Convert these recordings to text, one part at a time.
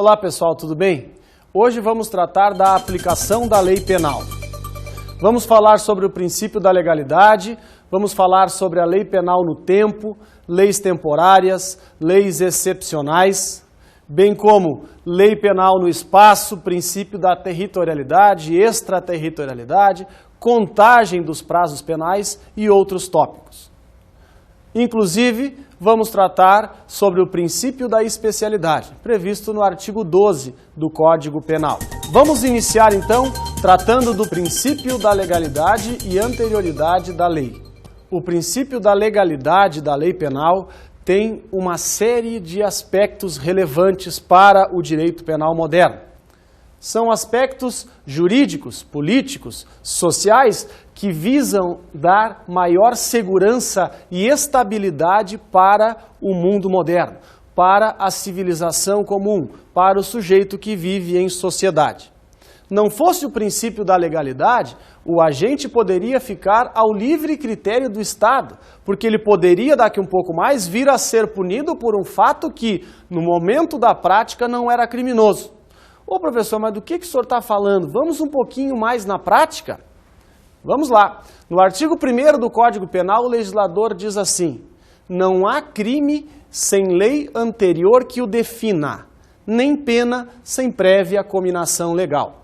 Olá pessoal, tudo bem? Hoje vamos tratar da aplicação da lei penal. Vamos falar sobre o princípio da legalidade, vamos falar sobre a lei penal no tempo, leis temporárias, leis excepcionais, bem como lei penal no espaço, princípio da territorialidade, extraterritorialidade, contagem dos prazos penais e outros tópicos. Inclusive, vamos tratar sobre o princípio da especialidade, previsto no artigo 12 do Código Penal. Vamos iniciar então tratando do princípio da legalidade e anterioridade da lei. O princípio da legalidade da lei penal tem uma série de aspectos relevantes para o direito penal moderno. São aspectos jurídicos, políticos, sociais que visam dar maior segurança e estabilidade para o mundo moderno, para a civilização comum, para o sujeito que vive em sociedade. Não fosse o princípio da legalidade, o agente poderia ficar ao livre critério do Estado, porque ele poderia, daqui um pouco mais, vir a ser punido por um fato que, no momento da prática, não era criminoso. Ô professor, mas do que o senhor está falando? Vamos um pouquinho mais na prática? Vamos lá. No artigo 1º do Código Penal, o legislador diz assim: não há crime sem lei anterior que o defina, nem pena sem prévia cominação legal.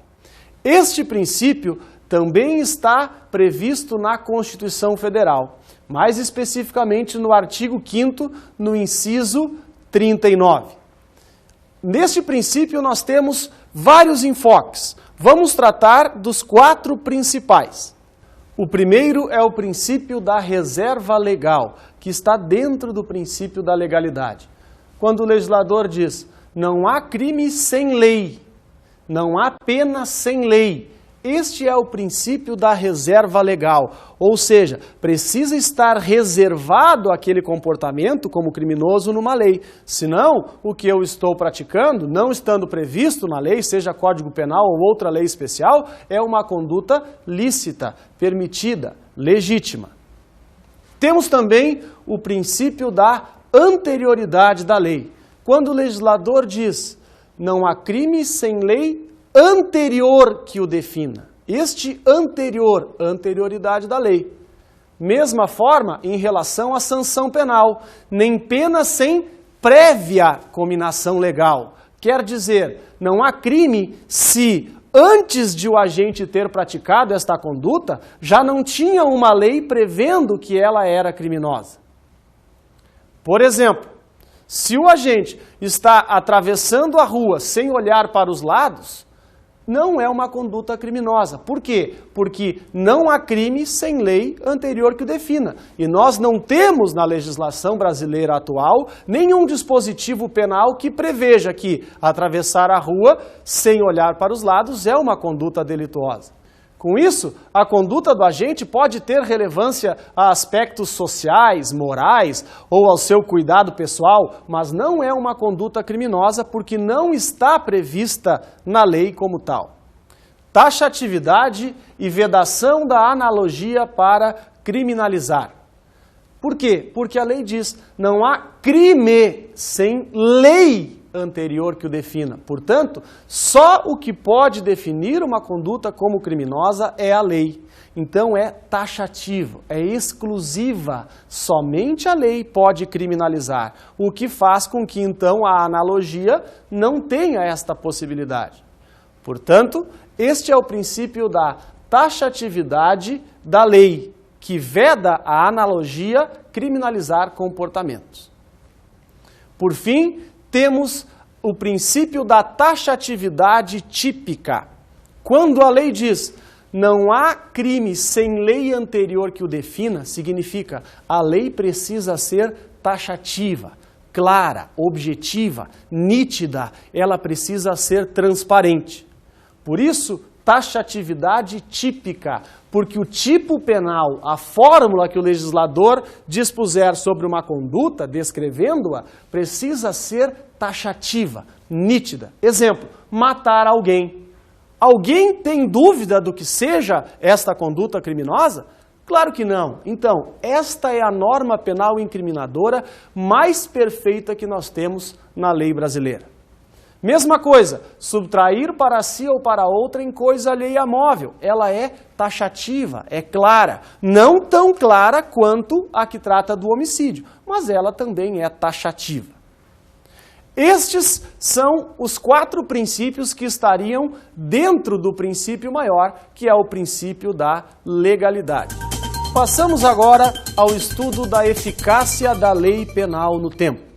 Este princípio também está previsto na Constituição Federal, mais especificamente no artigo 5º, no inciso 39. Neste princípio nós temos vários enfoques. Vamos tratar dos 4 principais. O primeiro é o princípio da reserva legal, que está dentro do princípio da legalidade. Quando o legislador diz, não há crime sem lei, não há pena sem lei. Este é o princípio da reserva legal, ou seja, precisa estar reservado aquele comportamento como criminoso numa lei. Senão, o que eu estou praticando, não estando previsto na lei, seja Código Penal ou outra lei especial, é uma conduta lícita, permitida, legítima. Temos também o princípio da anterioridade da lei. Quando o legislador diz, não há crime sem lei anterior que o defina. Este anterior, anterioridade da lei. Mesma forma em relação à sanção penal, nem pena sem prévia cominação legal. Quer dizer, não há crime se antes de o agente ter praticado esta conduta, já não tinha uma lei prevendo que ela era criminosa. Por exemplo, se o agente está atravessando a rua sem olhar para os lados, não é uma conduta criminosa. Por quê? Porque não há crime sem lei anterior que o defina. E nós não temos na legislação brasileira atual nenhum dispositivo penal que preveja que atravessar a rua sem olhar para os lados é uma conduta delituosa. Com isso, a conduta do agente pode ter relevância a aspectos sociais, morais ou ao seu cuidado pessoal, mas não é uma conduta criminosa porque não está prevista na lei como tal. Taxatividade e vedação da analogia para criminalizar. Por quê? Porque a lei diz, não há crime sem lei anterior que o defina. Portanto, só o que pode definir uma conduta como criminosa é a lei. Então é taxativo, é exclusiva. Somente a lei pode criminalizar, o que faz com que então a analogia não tenha esta possibilidade. Portanto, este é o princípio da taxatividade da lei, que veda a analogia criminalizar comportamentos. Por fim, temos o princípio da taxatividade típica. Quando a lei diz, não há crime sem lei anterior que o defina, significa a lei precisa ser taxativa, clara, objetiva, nítida, ela precisa ser transparente. Por isso, taxatividade típica, porque o tipo penal, a fórmula que o legislador dispuser sobre uma conduta, descrevendo-a, precisa ser taxativa, nítida. Exemplo, matar alguém. Alguém tem dúvida do que seja esta conduta criminosa? Claro que não. Então, esta é a norma penal incriminadora mais perfeita que nós temos na lei brasileira. Mesma coisa, subtrair para si ou para outra em coisa alheia móvel. Ela é taxativa, é clara. Não tão clara quanto a que trata do homicídio, mas ela também é taxativa. Estes são os 4 princípios que estariam dentro do princípio maior, que é o princípio da legalidade. Passamos agora ao estudo da eficácia da lei penal no tempo.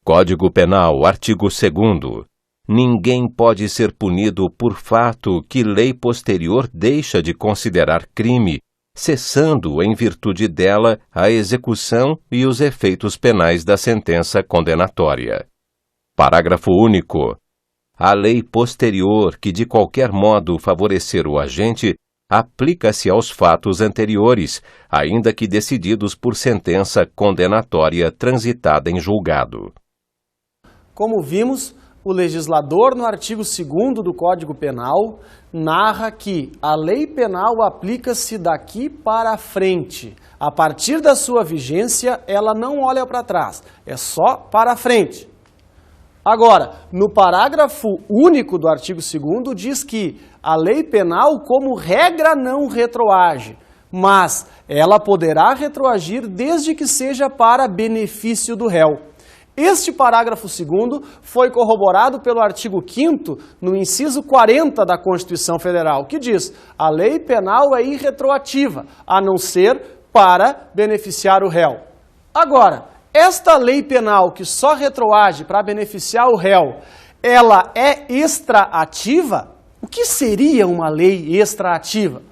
Código Penal, artigo 2º. Ninguém pode ser punido por fato que lei posterior deixa de considerar crime, cessando, em virtude dela, a execução e os efeitos penais da sentença condenatória. Parágrafo único. A lei posterior que de qualquer modo favorecer o agente aplica-se aos fatos anteriores, ainda que decididos por sentença condenatória transitada em julgado. Como vimos, o legislador, no artigo 2º do Código Penal, narra que a lei penal aplica-se daqui para frente. A partir da sua vigência, ela não olha para trás, é só para frente. Agora, no parágrafo único do artigo 2º, diz que a lei penal, como regra, não retroage, mas ela poderá retroagir desde que seja para benefício do réu. Este parágrafo 2º foi corroborado pelo artigo 5º, no inciso 40 da Constituição Federal, que diz: a lei penal é irretroativa, a não ser para beneficiar o réu. Agora, esta lei penal que só retroage para beneficiar o réu, ela é extraativa? O que seria uma lei extraativa?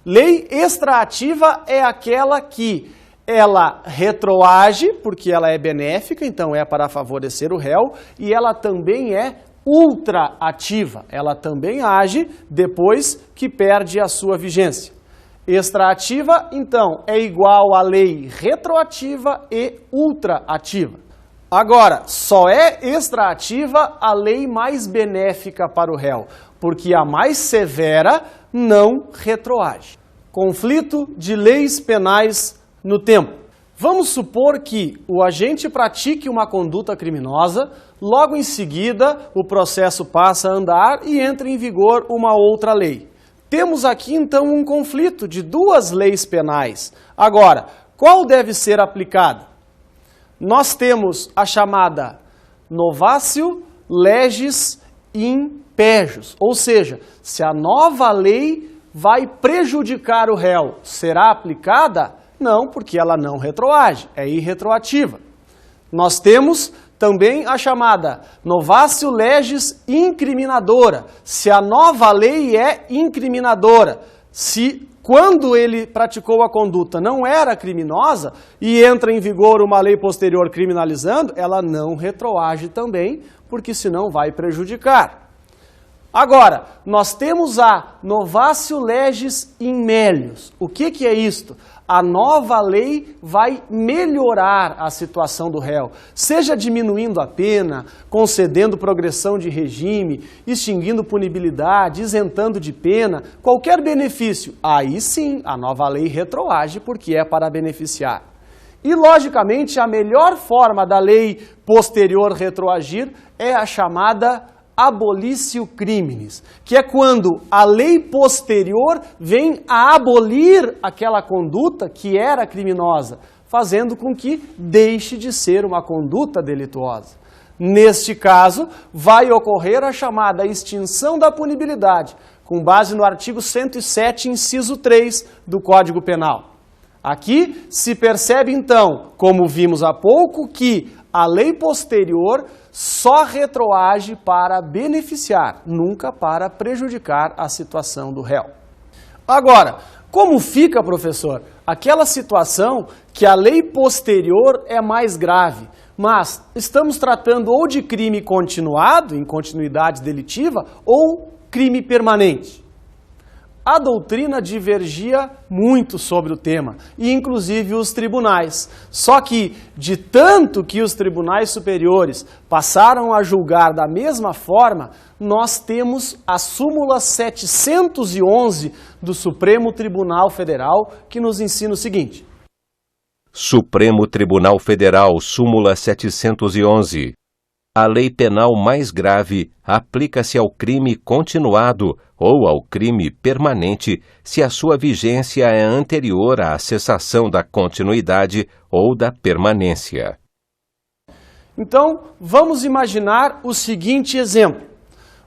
Lei extraativa é aquela que ela retroage, porque ela é benéfica, então é para favorecer o réu, e ela também é ultraativa, ela também age depois que perde a sua vigência. Extraativa, então, é igual à lei retroativa e ultraativa. Agora, só é extraativa a lei mais benéfica para o réu, porque a mais severa não retroage. Conflito de leis penais no tempo. Vamos supor que o agente pratique uma conduta criminosa, logo em seguida o processo passa a andar e entra em vigor uma outra lei. Temos aqui então um conflito de 2 leis penais. Agora, qual deve ser aplicada? Nós temos a chamada novatio legis impejus, ou seja, se a nova lei vai prejudicar o réu, será aplicada? Não, porque ela não retroage, é irretroativa. Nós temos também a chamada novatio legis incriminadora. Se a nova lei é incriminadora, se quando ele praticou a conduta não era criminosa e entra em vigor uma lei posterior criminalizando, ela não retroage também, porque senão vai prejudicar. Agora, nós temos a novatio legis in melius. O que é isto? A nova lei vai melhorar a situação do réu, seja diminuindo a pena, concedendo progressão de regime, extinguindo punibilidade, isentando de pena, qualquer benefício. Aí sim, a nova lei retroage porque é para beneficiar. E, logicamente, a melhor forma da lei posterior retroagir é a chamada abolitio criminis, que é quando a lei posterior vem a abolir aquela conduta que era criminosa, fazendo com que deixe de ser uma conduta delituosa. Neste caso, vai ocorrer a chamada extinção da punibilidade, com base no artigo 107, inciso 3 do Código Penal. Aqui se percebe então, como vimos há pouco, que a lei posterior só retroage para beneficiar, nunca para prejudicar a situação do réu. Agora, como fica, professor, aquela situação que a lei posterior é mais grave, mas estamos tratando ou de crime continuado, em continuidade delitiva, ou crime permanente? A doutrina divergia muito sobre o tema, e inclusive os tribunais. Só que, de tanto que os tribunais superiores passaram a julgar da mesma forma, nós temos a súmula 711 do Supremo Tribunal Federal, que nos ensina o seguinte: Supremo Tribunal Federal, súmula 711. A lei penal mais grave aplica-se ao crime continuado ou ao crime permanente se a sua vigência é anterior à cessação da continuidade ou da permanência. Então, vamos imaginar o seguinte exemplo.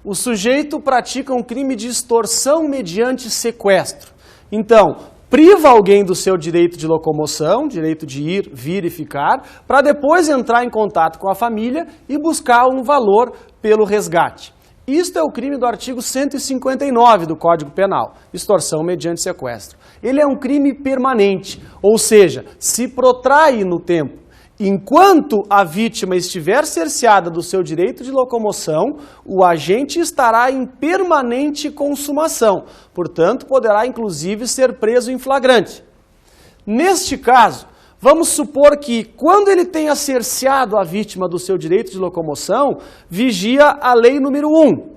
O sujeito pratica um crime de extorsão mediante sequestro. Então, priva alguém do seu direito de locomoção, direito de ir, vir e ficar, para depois entrar em contato com a família e buscar um valor pelo resgate. Isto é o crime do artigo 159 do Código Penal, extorsão mediante sequestro. Ele é um crime permanente, ou seja, se protrai no tempo. Enquanto a vítima estiver cerceada do seu direito de locomoção, o agente estará em permanente consumação, portanto, poderá inclusive ser preso em flagrante. Neste caso, vamos supor que, quando ele tenha cerceado a vítima do seu direito de locomoção, vigia a lei número 1.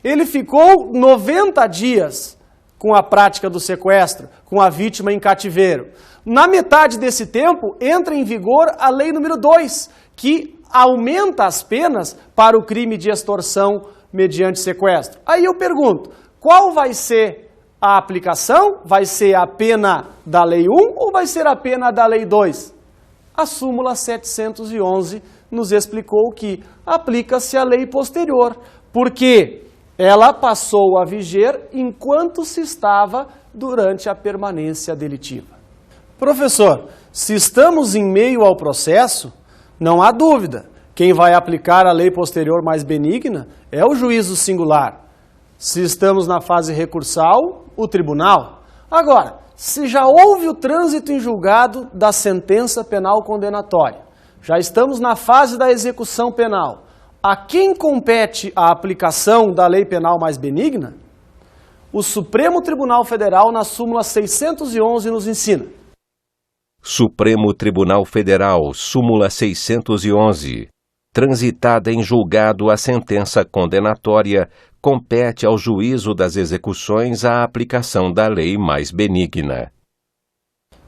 Ele ficou 90 dias com a prática do sequestro, com a vítima em cativeiro. Na metade desse tempo, entra em vigor a lei número 2, que aumenta as penas para o crime de extorsão mediante sequestro. Aí eu pergunto, qual vai ser a aplicação? Vai ser a pena da lei 1 ou vai ser a pena da lei 2? A súmula 711 nos explicou que aplica-se a lei posterior, porque ela passou a viger enquanto se estava durante a permanência delitiva. Professor, se estamos em meio ao processo, não há dúvida, quem vai aplicar a lei posterior mais benigna é o juízo singular. Se estamos na fase recursal, o tribunal. Agora, se já houve o trânsito em julgado da sentença penal condenatória, já estamos na fase da execução penal, a quem compete a aplicação da lei penal mais benigna? O Supremo Tribunal Federal, na súmula 611, nos ensina. Supremo Tribunal Federal, súmula 611. Transitada em julgado a sentença condenatória, compete ao juízo das execuções a aplicação da lei mais benigna.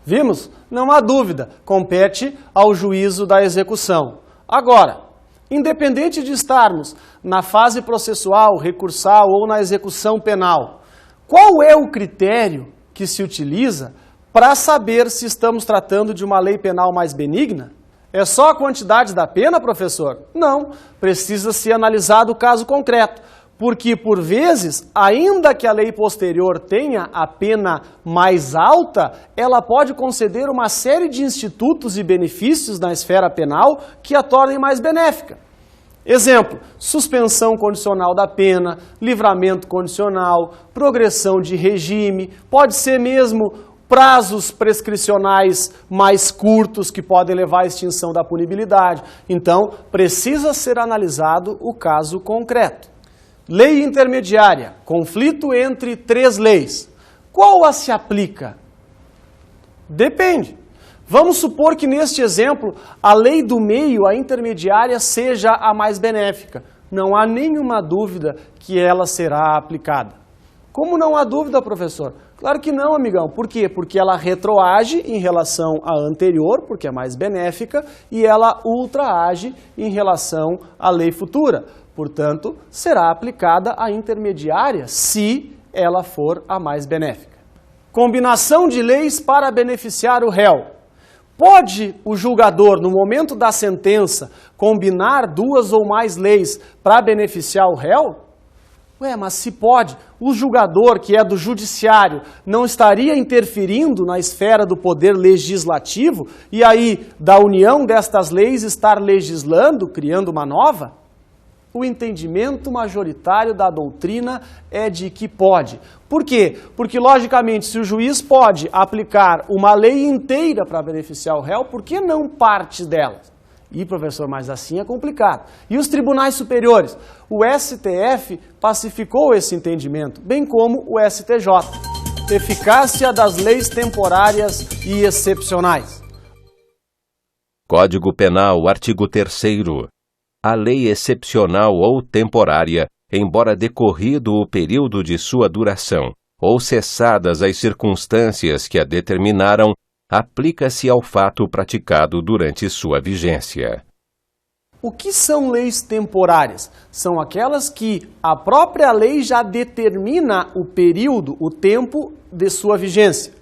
Vimos? Não há dúvida, compete ao juízo da execução. Agora, independente de estarmos na fase processual, recursal ou na execução penal, qual é o critério que se utiliza para saber se estamos tratando de uma lei penal mais benigna? É só a quantidade da pena, professor? Não, precisa ser analisado o caso concreto, porque, por vezes, ainda que a lei posterior tenha a pena mais alta, ela pode conceder uma série de institutos e benefícios na esfera penal que a tornem mais benéfica. Exemplo, suspensão condicional da pena, livramento condicional, progressão de regime, pode ser mesmo prazos prescricionais mais curtos que podem levar à extinção da punibilidade. Então, precisa ser analisado o caso concreto. Lei intermediária, conflito entre 3 leis. Qual a se aplica? Depende. Vamos supor que neste exemplo, a lei do meio, a intermediária, seja a mais benéfica. Não há nenhuma dúvida que ela será aplicada. Como não há dúvida, professor? Claro que não, amigão. Por quê? Porque ela retroage em relação à anterior, porque é mais benéfica, e ela ultraage em relação à lei futura. Portanto, será aplicada a intermediária se ela for a mais benéfica. Combinação de leis para beneficiar o réu. Pode o julgador, no momento da sentença, combinar 2 ou mais leis para beneficiar o réu? Ué, mas se pode, o julgador, que é do judiciário, não estaria interferindo na esfera do poder legislativo e aí, da união destas leis, estar legislando, criando uma nova? O entendimento majoritário da doutrina é de que pode. Por quê? Porque, logicamente, se o juiz pode aplicar uma lei inteira para beneficiar o réu, por que não parte delas? E, professor, mas assim é complicado. E os tribunais superiores? O STF pacificou esse entendimento, bem como o STJ. Eficácia das leis temporárias e excepcionais. Código Penal, artigo 3º. A lei excepcional ou temporária, embora decorrido o período de sua duração, ou cessadas as circunstâncias que a determinaram, aplica-se ao fato praticado durante sua vigência. O que são leis temporárias? São aquelas que a própria lei já determina o período, o tempo de sua vigência.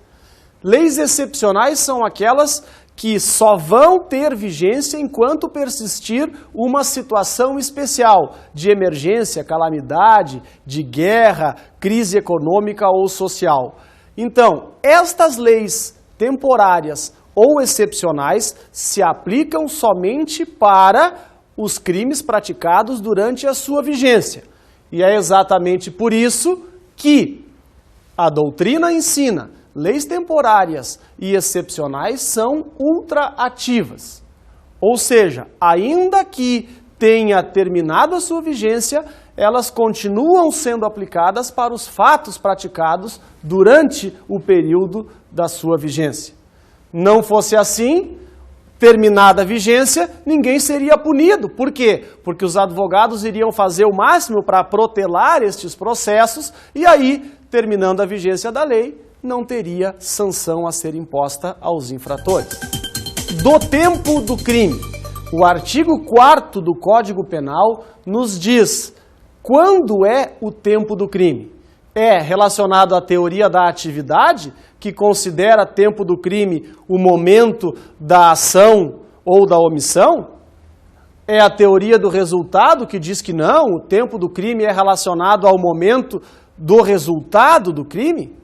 Leis excepcionais são aquelas que só vão ter vigência enquanto persistir uma situação especial de emergência, calamidade, de guerra, crise econômica ou social. Então, estas leis temporárias ou excepcionais se aplicam somente para os crimes praticados durante a sua vigência. E é exatamente por isso que a doutrina ensina: leis temporárias e excepcionais são ultraativas. Ou seja, ainda que tenha terminado a sua vigência, elas continuam sendo aplicadas para os fatos praticados durante o período da sua vigência. Não fosse assim, terminada a vigência, ninguém seria punido. Por quê? Porque os advogados iriam fazer o máximo para protelar estes processos e aí, terminando a vigência da lei, não teria sanção a ser imposta aos infratores. Do tempo do crime, o artigo 4º do Código Penal nos diz quando é o tempo do crime. É relacionado à teoria da atividade, que considera tempo do crime o momento da ação ou da omissão? É a teoria do resultado, que diz que não, o tempo do crime é relacionado ao momento do resultado do crime?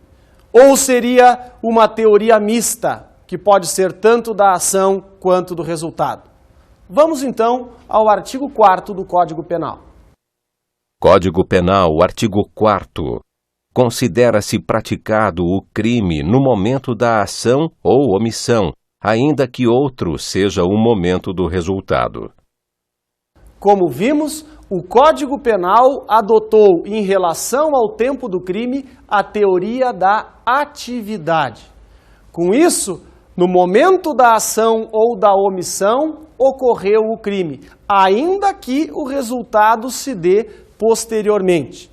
Ou seria uma teoria mista, que pode ser tanto da ação quanto do resultado? Vamos então ao artigo 4º do Código Penal. Código Penal, artigo 4º. Considera-se praticado o crime no momento da ação ou omissão, ainda que outro seja o momento do resultado. Como vimos, o Código Penal adotou, em relação ao tempo do crime, a teoria da atividade. Com isso, no momento da ação ou da omissão, ocorreu o crime, ainda que o resultado se dê posteriormente.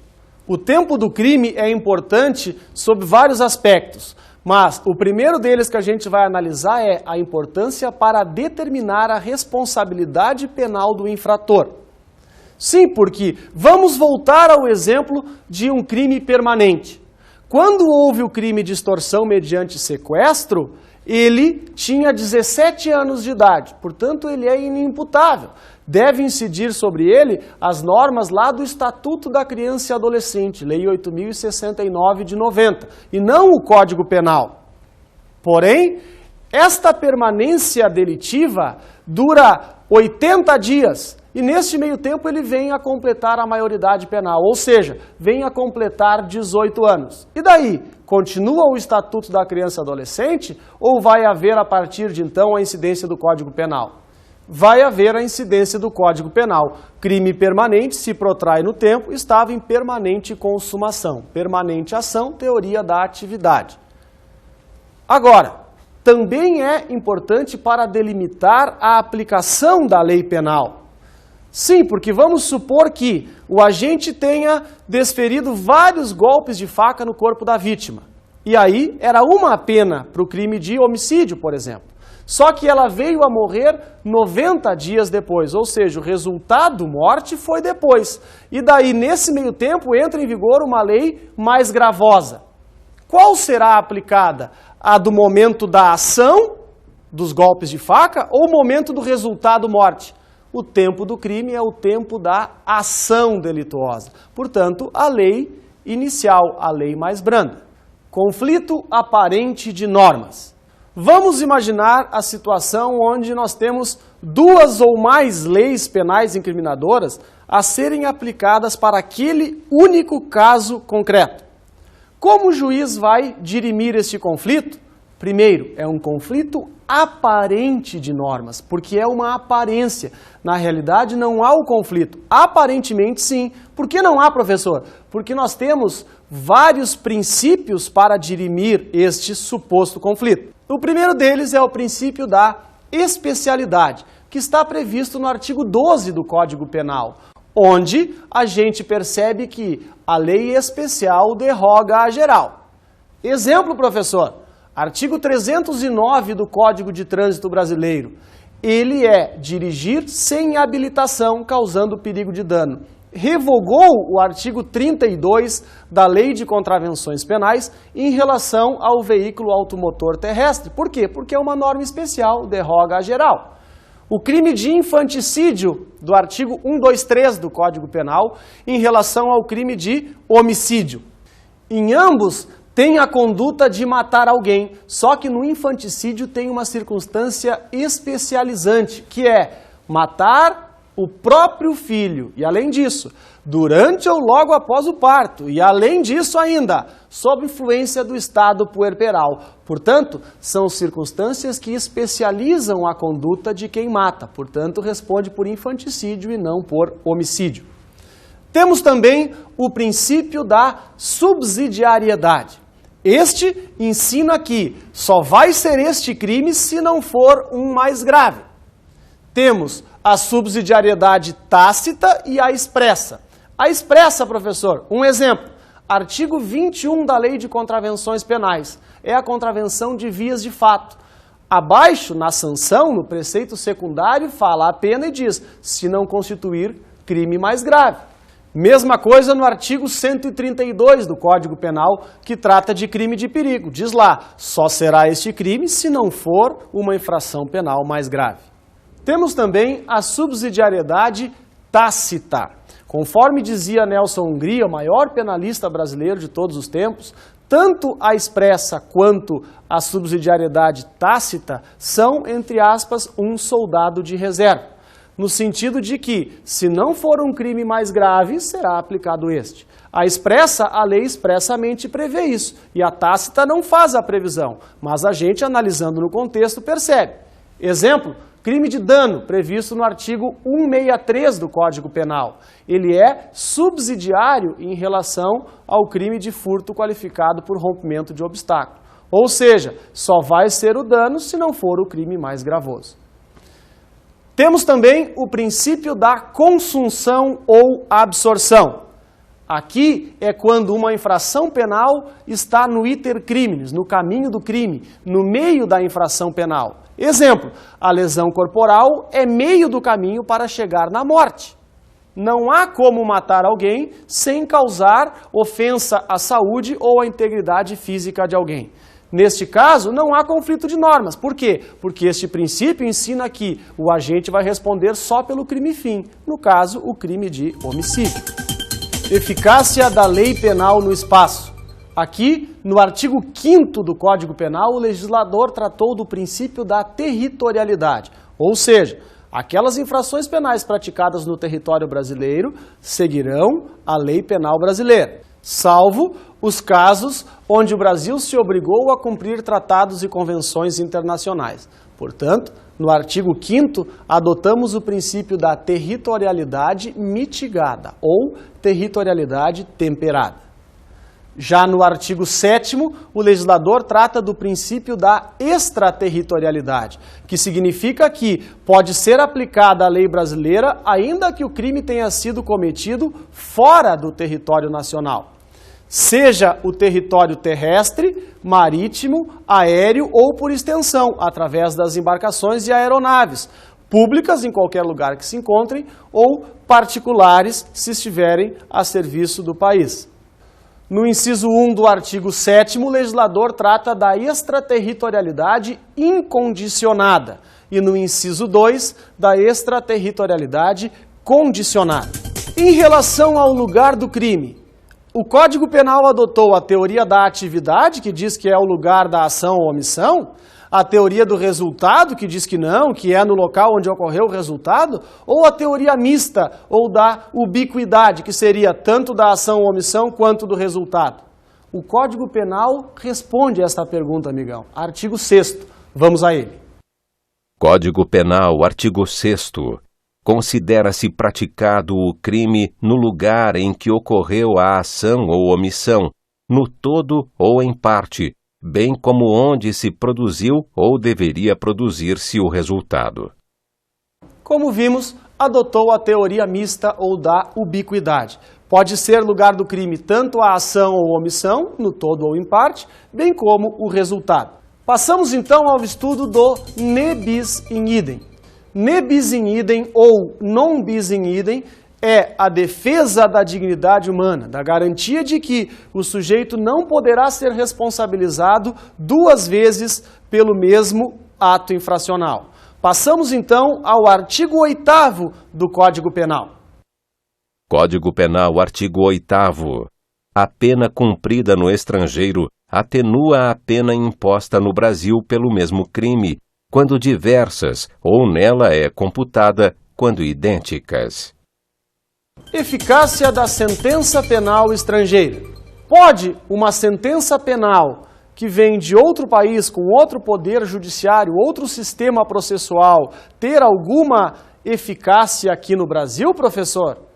O tempo do crime é importante sob vários aspectos, mas o primeiro deles que a gente vai analisar é a importância para determinar a responsabilidade penal do infrator. Sim, porque vamos voltar ao exemplo de um crime permanente. Quando houve o crime de extorsão mediante sequestro, ele tinha 17 anos de idade, portanto ele é inimputável. Deve incidir sobre ele as normas lá do Estatuto da Criança e Adolescente, Lei 8.069 de 90, e não o Código Penal. Porém, esta permanência delitiva dura 80 dias, e neste meio tempo ele vem a completar a maioridade penal, ou seja, vem a completar 18 anos. E daí? Continua o Estatuto da Criança e Adolescente ou vai haver a partir de então a incidência do Código Penal? Vai haver a incidência do Código Penal. Crime permanente, se protrai no tempo, estava em permanente consumação. Permanente ação, teoria da atividade. Agora, também é importante para delimitar a aplicação da lei penal. Sim, porque vamos supor que o agente tenha desferido vários golpes de faca no corpo da vítima. E aí era uma pena para o crime de homicídio, por exemplo. Só que ela veio a morrer 90 dias depois, ou seja, o resultado morte foi depois. E daí, nesse meio tempo, entra em vigor uma lei mais gravosa. Qual será aplicada? A do momento da ação, dos golpes de faca, ou o momento do resultado morte? O tempo do crime é o tempo da ação delituosa. Portanto, a lei inicial, a lei mais branda. Conflito aparente de normas. Vamos imaginar a situação onde nós temos duas ou mais leis penais incriminadoras a serem aplicadas para aquele único caso concreto. Como o juiz vai dirimir este conflito? Primeiro, é um conflito aparente de normas, porque é uma aparência. Na realidade, não há o conflito. Aparentemente, sim. Por que não há, professor? Porque nós temos vários princípios para dirimir este suposto conflito. O primeiro deles é o princípio da especialidade, que está previsto no artigo 12 do Código Penal, onde a gente percebe que a lei especial derroga a geral. Exemplo, professor, artigo 309 do Código de Trânsito Brasileiro. ele é dirigir sem habilitação, causando perigo de dano. Revogou o artigo 32 da Lei de Contravenções Penais em relação ao veículo automotor terrestre. Por quê? Porque é uma norma especial, derroga a geral. O crime de infanticídio do artigo 123 do Código Penal em relação ao crime de homicídio. Em ambos, tem a conduta de matar alguém, só que no infanticídio tem uma circunstância especializante, que é matar o próprio filho, e além disso, durante ou logo após o parto, e além disso ainda, sob influência do estado puerperal. Portanto, são circunstâncias que especializam a conduta de quem mata, portanto, responde por infanticídio e não por homicídio. Temos também o princípio da subsidiariedade. Este ensina que só vai ser este crime se não for um mais grave. Temos a subsidiariedade tácita e a expressa. A expressa, professor, um exemplo, artigo 21 da Lei de Contravenções Penais, é a contravenção de vias de fato. Abaixo, na sanção, no preceito secundário, fala a pena e diz, se não constituir crime mais grave. Mesma coisa no artigo 132 do Código Penal, que trata de crime de perigo. Diz lá, só será este crime se não for uma infração penal mais grave. Temos também a subsidiariedade tácita. Conforme dizia Nelson Hungria, o maior penalista brasileiro de todos os tempos, tanto a expressa quanto a subsidiariedade tácita são, entre aspas, um soldado de reserva. No sentido de que, se não for um crime mais grave, será aplicado este. A expressa, a lei expressamente prevê isso, e a tácita não faz a previsão, mas a gente, analisando no contexto, percebe. Exemplo, crime de dano, previsto no artigo 163 do Código Penal. Ele é subsidiário em relação ao crime de furto qualificado por rompimento de obstáculo. Ou seja, só vai ser o dano se não for o crime mais gravoso. Temos também o princípio da consunção ou absorção. Aqui é quando uma infração penal está no iter criminis, no caminho do crime, no meio da infração penal. Exemplo, a lesão corporal é meio do caminho para chegar na morte. Não há como matar alguém sem causar ofensa à saúde ou à integridade física de alguém. Neste caso, não há conflito de normas. Por quê? Porque este princípio ensina que o agente vai responder só pelo crime fim, no caso, o crime de homicídio. Eficácia da lei penal no espaço. Aqui, no artigo 5º do Código Penal, o legislador tratou do princípio da territorialidade, ou seja, aquelas infrações penais praticadas no território brasileiro seguirão a lei penal brasileira, salvo os casos onde o Brasil se obrigou a cumprir tratados e convenções internacionais. Portanto, no artigo 5º, adotamos o princípio da territorialidade mitigada ou territorialidade temperada. Já no artigo 7º, o legislador trata do princípio da extraterritorialidade, que significa que pode ser aplicada a lei brasileira ainda que o crime tenha sido cometido fora do território nacional. Seja o território terrestre, marítimo, aéreo ou por extensão, através das embarcações e aeronaves, públicas em qualquer lugar que se encontrem ou particulares se estiverem a serviço do país. No inciso 1 do artigo 7º, o legislador trata da extraterritorialidade incondicionada e no inciso 2, da extraterritorialidade condicionada. Em relação ao lugar do crime, o Código Penal adotou a teoria da atividade, que diz que é o lugar da ação ou omissão, a teoria do resultado, que diz que não, que é no local onde ocorreu o resultado, ou a teoria mista, ou da ubiquidade, que seria tanto da ação ou omissão quanto do resultado. O Código Penal responde a esta pergunta, amigão. Artigo 6º. Vamos a ele. Código Penal, artigo 6º. Considera-se praticado o crime no lugar em que ocorreu a ação ou omissão, no todo ou em parte, bem como onde se produziu ou deveria produzir-se o resultado. Como vimos, adotou a teoria mista ou da ubiquidade. Pode ser lugar do crime tanto a ação ou omissão, no todo ou em parte, bem como o resultado. Passamos então ao estudo do ne bis in idem. Ne bis in idem ou non bis in idem é a defesa da dignidade humana, da garantia de que o sujeito não poderá ser responsabilizado duas vezes pelo mesmo ato infracional. Passamos então ao artigo 8º do Código Penal. Código Penal, artigo 8º. A pena cumprida no estrangeiro atenua a pena imposta no Brasil pelo mesmo crime, quando diversas, ou nela é computada quando idênticas. Eficácia da sentença penal estrangeira. Pode uma sentença penal que vem de outro país, com outro poder judiciário, outro sistema processual, ter alguma eficácia aqui no Brasil, professor?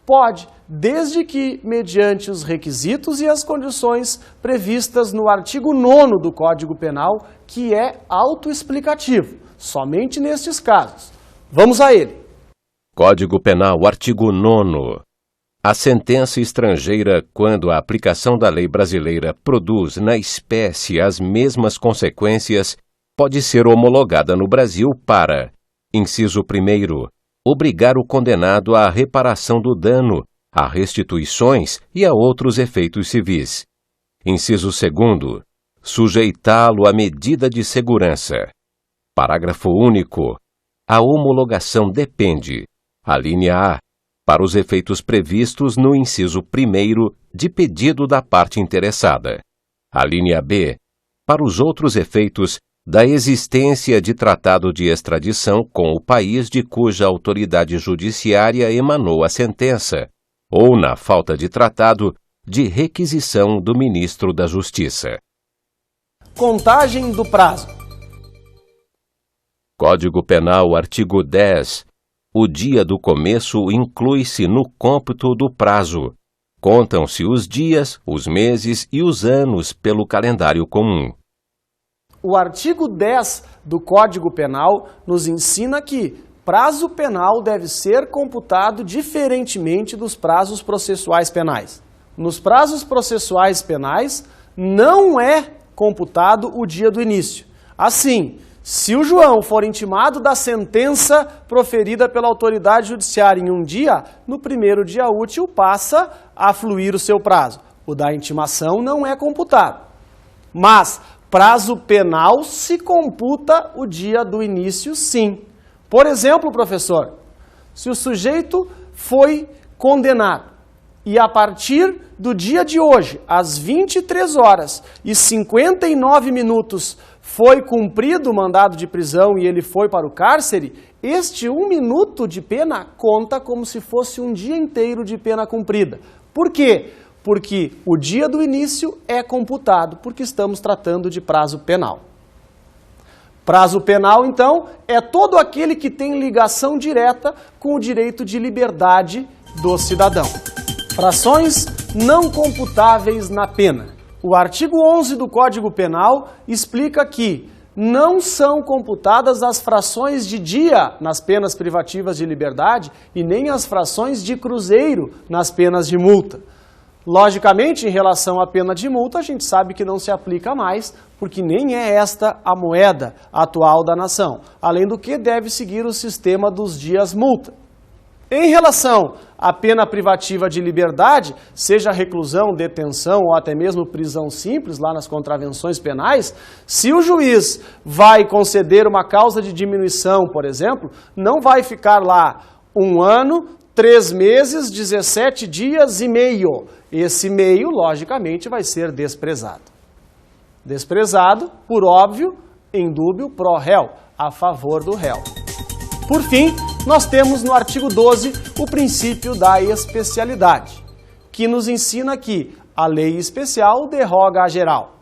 Pode, desde que mediante os requisitos e as condições previstas no artigo 9º do Código Penal, que é autoexplicativo, somente nestes casos. Vamos a ele. Código Penal, artigo 9º. A sentença estrangeira, quando a aplicação da lei brasileira produz na espécie as mesmas consequências, pode ser homologada no Brasil para: inciso 1º, obrigar o condenado à reparação do dano, a restituições e a outros efeitos civis. Inciso 2º, sujeitá-lo à medida de segurança. Parágrafo único. A homologação depende: alínea A, para os efeitos previstos no inciso 1º de pedido da parte interessada. Alínea B, para os outros efeitos da existência de tratado de extradição com o país de cuja autoridade judiciária emanou a sentença, ou, na falta de tratado, de requisição do ministro da Justiça. Contagem do prazo. Código Penal, artigo 10. O dia do começo inclui-se no cômputo do prazo. Contam-se os dias, os meses e os anos pelo calendário comum. O artigo 10 do Código Penal nos ensina que prazo penal deve ser computado diferentemente dos prazos processuais penais. Nos prazos processuais penais, não é computado o dia do início. Assim, se o João for intimado da sentença proferida pela autoridade judiciária em um dia, no primeiro dia útil passa a fluir o seu prazo. O da intimação não é computado. Mas prazo penal se computa o dia do início, sim. Por exemplo, professor, se o sujeito foi condenado e a partir do dia de hoje, às 23h59, foi cumprido o mandado de prisão e ele foi para o cárcere, este 1 minuto de pena conta como se fosse um dia inteiro de pena cumprida. Por quê? Porque o dia do início é computado, porque estamos tratando de prazo penal. Prazo penal, então, é todo aquele que tem ligação direta com o direito de liberdade do cidadão. Frações não computáveis na pena. O artigo 11 do Código Penal explica que não são computadas as frações de dia nas penas privativas de liberdade e nem as frações de cruzeiro nas penas de multa. Logicamente, em relação à pena de multa, a gente sabe que não se aplica mais, porque nem é esta a moeda atual da nação. Além do que, deve seguir o sistema dos dias multa. Em relação à pena privativa de liberdade, seja reclusão, detenção ou até mesmo prisão simples, lá nas contravenções penais, se o juiz vai conceder uma causa de diminuição, por exemplo, não vai ficar lá 1 ano, 3 meses, 17 dias e meio. Esse meio, logicamente, vai ser desprezado. Desprezado, por óbvio, em dúbio pro réu, a favor do réu. Por fim, nós temos no artigo 12 o princípio da especialidade, que nos ensina que a lei especial derroga a geral.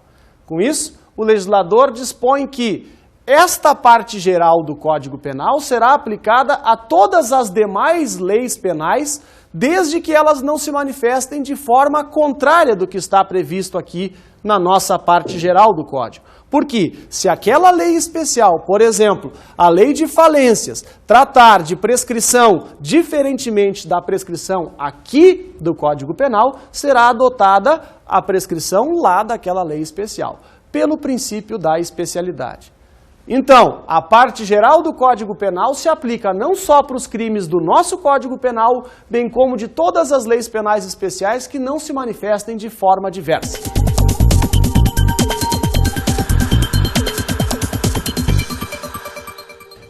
Com isso, o legislador dispõe que esta parte geral do Código Penal será aplicada a todas as demais leis penais, desde que elas não se manifestem de forma contrária do que está previsto aqui na nossa parte geral do Código. Porque se aquela lei especial, por exemplo, a lei de falências, tratar de prescrição diferentemente da prescrição aqui do Código Penal, será adotada a prescrição lá daquela lei especial, pelo princípio da especialidade. Então, a parte geral do Código Penal se aplica não só para os crimes do nosso Código Penal, bem como de todas as leis penais especiais que não se manifestem de forma diversa.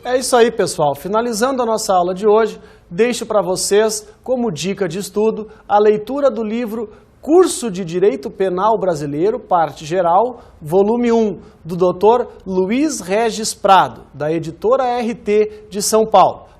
É isso aí, pessoal. Finalizando a nossa aula de hoje, deixo para vocês, como dica de estudo, a leitura do livro Curso de Direito Penal Brasileiro, parte geral, volume 1, do Dr. Luiz Regis Prado, da editora RT de São Paulo.